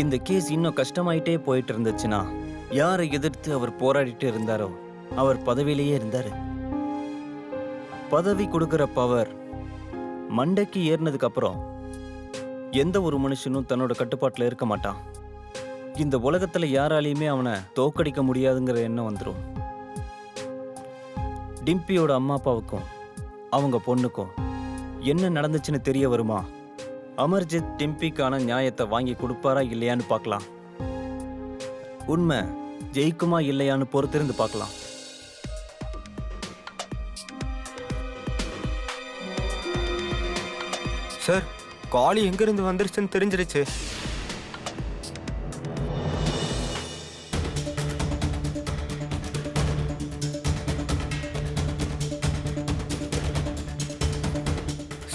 E: இந்த கேஸ் இன்னும் கஷ்டமாயிட்டே போயிட்டு இருந்துச்சுன்னா, யாரை எதிர்த்து அவர் போராடிட்டு இருந்தாரோ அவர் பதவியிலேயே இருந்தாரு. பதவி கொடுக்கிற பவர் மண்டைக்கு ஏறினதுக்கு அப்புறம் எந்த ஒரு மனுஷனும் தன்னோட கட்டுப்பாட்டில் இருக்க மாட்டான். இந்த உலகத்துல யாராலையுமே அவனை தோக்கடிக்க முடியாதுங்கிற எண்ணம் வந்துடும். டிம்பியோட அம்மா அப்பாவுக்கும் அவங்க பொண்ணுக்கும் என்ன நடந்துச்சுன்னு தெரிய வருமா? அமர்ஜித் டிம்பிக்கான நியாயத்தை வாங்கி கொடுப்பாரா இல்லையான்னு பார்க்கலாம். உண்மை ஜெயிக்குமா இல்லையான்னு பொறுத்திருந்து பார்க்கலாம்.
D: சார் கால் எங்கிருந்து வந்துருச்சுன்னு தெரிஞ்சிருச்சு.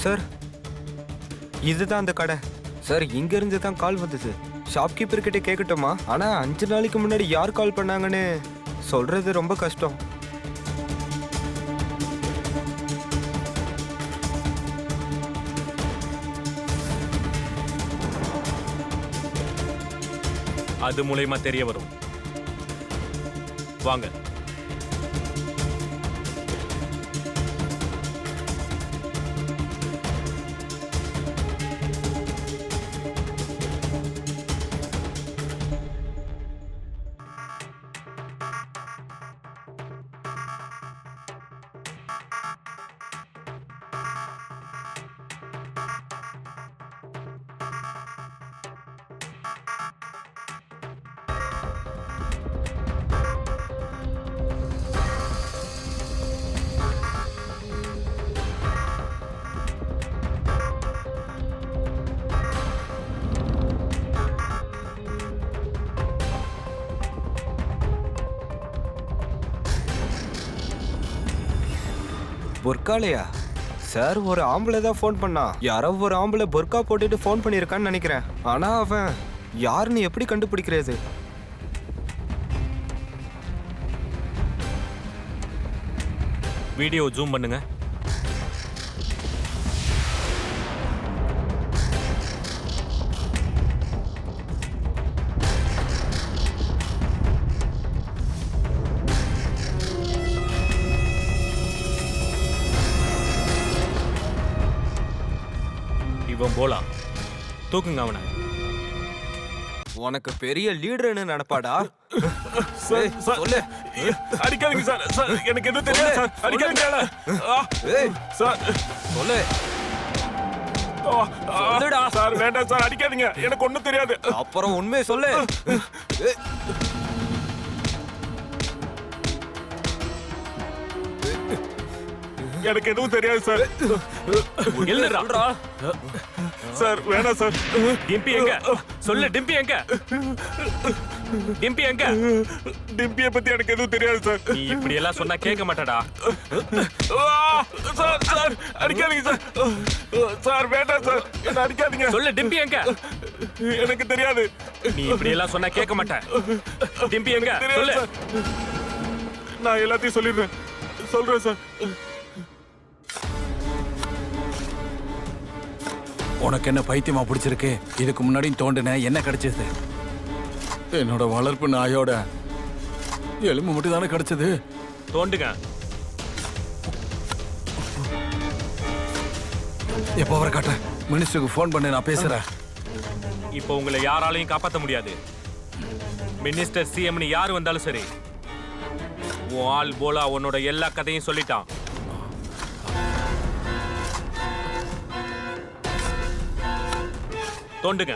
D: சார் இதுதான் அந்த கடை. சார் இங்கிருந்து தான் கால் வந்தது. ஷாப்கீப்பர் கிட்ட கேட்கட்டுமா? ஆனா 5 நாளைக்கு முன்னாடி யார் கால் பண்ணாங்கன்னு சொல்றது ரொம்ப கஷ்டம்.
F: அது மூலயமா தெரிய வரும். வாங்க.
D: பொர்க்காலையா? சார் ஒரு ஆம்பளை தான் ஃபோன் பண்ணா. யாரோ ஒரு ஆம்பளை பொர்க்கா போட்டுட்டு ஃபோன் பண்ணியிருக்கான்னு நினைக்கிறேன். ஆனா அவன் யாருன்னு எப்படி கண்டுபிடிக்கிறது?
F: வீடியோ ஜூம் பண்ணுங்க. இவன் போலா. தூக்குங்க அவனை.
D: உனக்கு பெரிய லீடர்னு நினைப்பாடா?
C: சார், சார்,
D: சொல்லு.
C: அடிக்காதீங்க சார். சார் எனக்கு எதுவும் தெரியாது சார். அடிக்காதீங்க.
D: ஏய்,
C: சார்
D: சொல்லு.
C: சொல்லுடா. சார் வேண்டாம் சார், அடிக்காதீங்க. எனக்கு ஒண்ணும் தெரியாது.
D: அப்புறம் உண்மையை சொல்லு. ஏய்.
C: எனக்கு எதுவும் தெரியாது சார்.
F: எழுதுடா.
C: சார் வேணாம் சார்.
F: டிம்பி எங்க? சொல்லு, டிம்பி எங்க? டிம்பி எங்க?
C: டிம்பியை பத்தி எனக்கு எதுவும் தெரியாது சார்.
F: நீ இப்படி எல்லாம் சொன்னா கேட்க மாட்டடா.
C: சார் சார் அடிக்காதீங்க சார். சார் வேண்டாம் சார், என்ன அடிக்காதீங்க.
F: சொல்லு, டிம்பி எங்க?
C: எனக்கு தெரியாது.
F: நீ இப்படி எல்லாம் சொன்னா கேட்க மாட்டேன். டிம்பி எங்க?
C: தெரியாது
F: சொல்லு.
C: சார். நான் எல்லாத்தையும் சொல்லிடுறேன். சொல்றேன் சார்.
I: உனக்கு என்ன பைத்தியமா பிடிச்சிருக்கு? இதுக்கு முன்னாடியும் தோண்டின என்ன கிடைச்சது? என்னோட வளர்ப்பு நாயோட எலும்பு மட்டும் தானே கிடைச்சது.
F: தோண்டுங்க.
I: எப்போ வர காட்ட? மினிஸ்டருக்கு ஃபோன் பண்ணி நான் பேசுறேன்.
F: இப்போ உங்களை யாராலையும் காப்பாற்ற முடியாது. மினிஸ்டர், சிஎம்னு யார் வந்தாலும் சரி, உன் ஆள் போலா உன்னோட எல்லா கதையும் சொல்லிட்டான். தோண்டுங்க.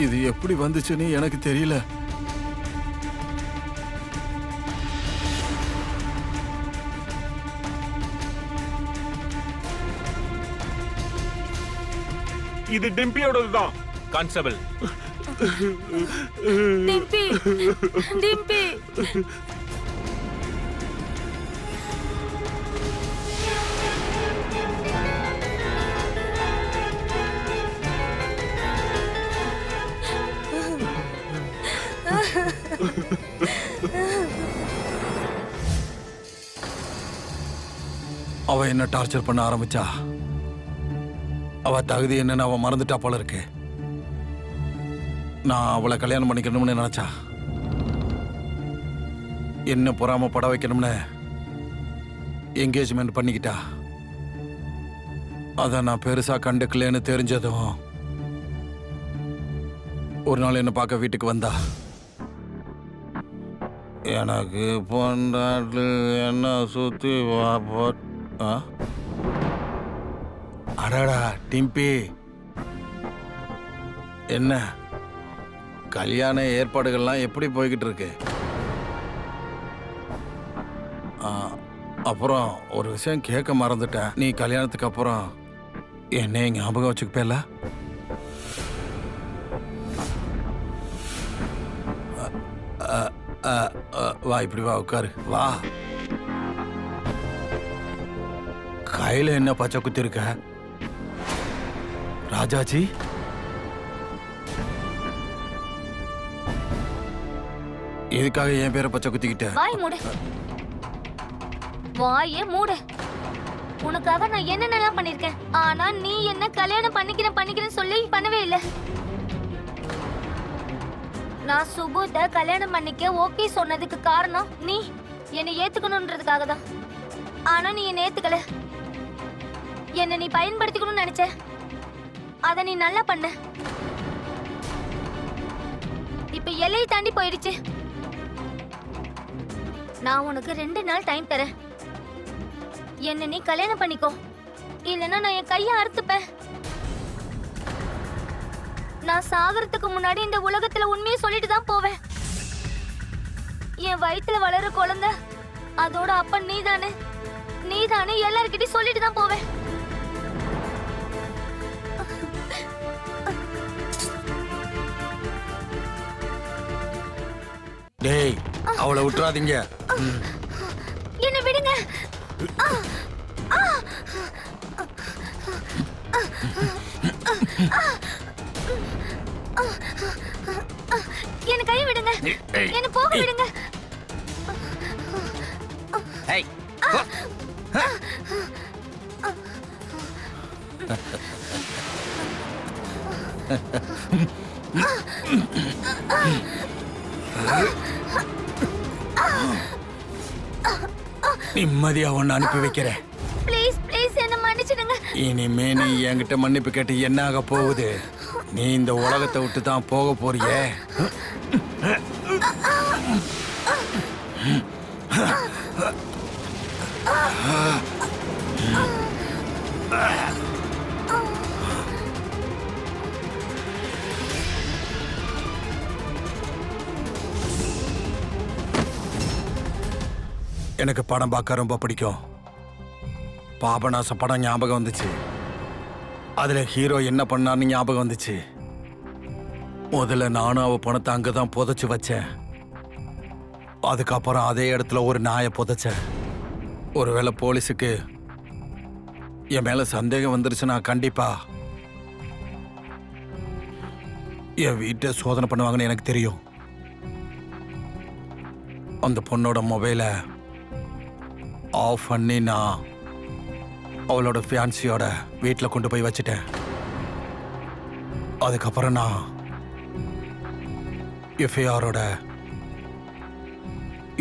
I: இது எப்படி வந்துச்சுன்னு எனக்கு தெரியல.
C: இது டிம்பியோடதுதான்.
F: கான்ஸ்டபிள்,
B: டிம்பி டிம்பி
I: அவ என்ன டார்ச்சர் பண்ண ஆரம்பிச்சா. அவ தகுதி என்னன்னு அவ மறந்துட்டா போல இருக்கு. நான் அவளை கல்யாணம் பண்ணிக்கணும்னு நினைச்சா. என்ன பொறாம பட வைக்கணும்னு என்கேஜ்மெண்ட் பண்ணிக்கிட்டா. அத நான் பெருசா கண்டுக்கலன்னு தெரிஞ்சதும் ஒரு நாள் என்ன பார்க்க வீட்டுக்கு வந்தா. எனக்கு பொண்டாட்டு என்ன சுத்தி ஆ? அடடா டிம்பி, என்ன கல்யாண ஏற்பாடுகள்லாம் எப்படி போய்கிட்டு இருக்கு? அப்புறம் ஒரு விஷயம் கேட்க மறந்துட்டேன். நீ கல்யாணத்துக்கு அப்புறம் என்ன ஞாபகம் வச்சுக்கப்பேல? வா, இப்படி வா, உட்காரு, வா. கையில என்ன பச்சை குத்தி இருக்க ராஜாஜி? எதுக்காக என் பேரை பச்சை குத்திக்கிட்ட?
H: வாய் மூடு, வாயே மூடு. உனக்காக நான் என்னென்னலாம் பண்ணிருக்கேன். ஆனா நீ என்ன கல்யாணம் பண்ணிக்கிறேன்னு சொல்லி பண்ணவே இல்ல. நான் சுபுத கல்யாணம் பண்ணிக்க ஓகே சொன்னதுக்கு காரணம் நீ என்னை ஏத்துக்கணும்ன்றதுக்காக தான். ஆனா நீ என்னை ஏத்துக்கல. என்ன நீ பயன்படுத்திக்கணும்னு நினைச்ச. அத நீ நல்லா பண்ண. இப்ப எல்லையை தாண்டி போயிடுச்சு. நான் உனக்கு 2 நாள் டைம் தரேன். என்ன நீ கல்யாணம் பண்ணிக்கோ, இல்லைன்னா நான் என் கையை அறுத்துப்பேன். நான் சாகறதுக்கு முன்னாடி இந்த உலகத்துல உண்மையை சொல்லிட்டு தான் போவேன். என் வயித்துல வளர குழந்தை அதோட அப்ப நீதானே எல்லார்கிட்டயும் சொல்லிட்டு தான் போவேன்.
I: டேய், அவளை விட்டுறாதீங்க.
H: என்ன விடுங்க. என்ன கை விடுங்க. என்ன போக விடுங்க.
G: ஏய்,
I: நிம்மதியா ஒன்னு அனுப்பி வைக்கிறேன்.
H: ப்ளீஸ் ப்ளீஸ் என்ன மன்னிச்சிடுங்க.
I: இனிமே நீ என்கிட்ட மன்னிப்பு கேட்டு என்ன ஆக போகுது? நீ இந்த உலகத்தை விட்டு தான் போக போறியே. எனக்கு படம் பார்க்க ரொம்ப பிடிக்கும். பாபநாசம் படம் ஞாபகம் வந்துச்சு. அதுல ஹீரோ என்ன பண்ணான்னு ஞாபகம் வந்துச்சு. முதல்ல நானும் அவ பணத்தை அங்கதான் புதைச்சு வச்சேன். அதுக்கப்புறம் அதே இடத்துல ஒரு நாயை புதைச்சேன். ஒருவேளை போலீஸுக்கு என் மேல சந்தேகம் வந்துருச்சுன்னா கண்டிப்பா என் வீட்டை சோதனை பண்ணுவாங்கன்னு எனக்கு தெரியும். அந்த பொண்ணோட மொபைலை ஆஃப் பண்ணி நான் அவளோட ஃபியான்சியோட வீட்டில் கொண்டு போய் வச்சுட்டேன். அதுக்கப்புறம் நான் எஃப்ஐஆரோட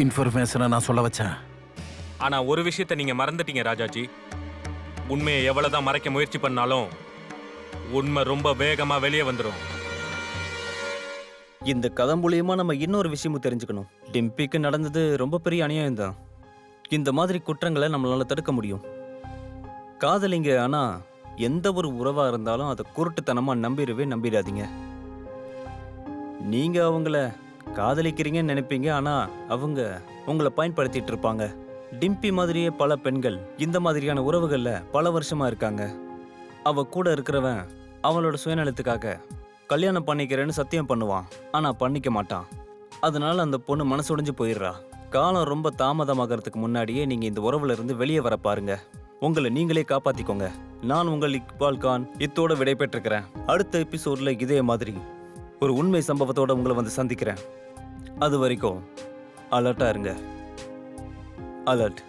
I: இன்ஃபர்மேஷனை நான் சொல்ல வச்சேன்.
F: ஆனா ஒரு விஷயத்தை நீங்க மறந்துட்டீங்க ராஜாஜி. உண்மையை எவ்வளவுதான் மறைக்க முயற்சி பண்ணாலும் உண்மை ரொம்ப வேகமா வெளியே வந்துடும்.
J: இந்த கதை மூலியமா நம்ம இன்னொரு விஷயமும் தெரிஞ்சுக்கணும். டிம்பிக்கு நடந்தது ரொம்ப பெரிய அநியாயம் தான். இந்த மாதிரி குற்றங்களை நம்மளால தடுக்க முடியும். காதலிங்க, ஆனா எந்த ஒரு உறவா இருந்தாலும் அதை குருட்டுத்தனமா நம்பிடாதீங்க. நீங்க அவங்கள காதலிக்கிறீங்கன்னு நினைப்பீங்க, ஆனா அவங்க உங்களை பயன்படுத்திட்டு இருப்பாங்க. டிம்பி மாதிரியே பல பெண்கள் இந்த மாதிரியான உறவுகள்ல பல வருஷமா இருக்காங்க. அவ கூட இருக்கிறவன் அவளோட சுயநலத்துக்காக கல்யாணம் பண்ணிக்கிறேன்னு சத்தியம் பண்ணுவான், ஆனா பண்ணிக்க மாட்டான். அதனால அந்த பொண்ணு மனசு உடைஞ்சு போயிடுறா. காலம் ரொம்ப தாமதமாகறதுக்கு முன்னாடியே நீங்க இந்த உறவுல இருந்து வெளியே வர பாருங்க. உங்களை நீங்களே காப்பாத்திக்கோங்க. நான் உங்கள் இக்பால் கான் இத்தோட விடை பெற்றிருக்கிறேன். அடுத்த எபிசோட்ல இதே மாதிரி ஒரு உண்மை சம்பவத்தோட உங்களை வந்து சந்திக்கிறேன். அது வரைக்கும் அலர்ட்டா இருங்க. அலர்ட்.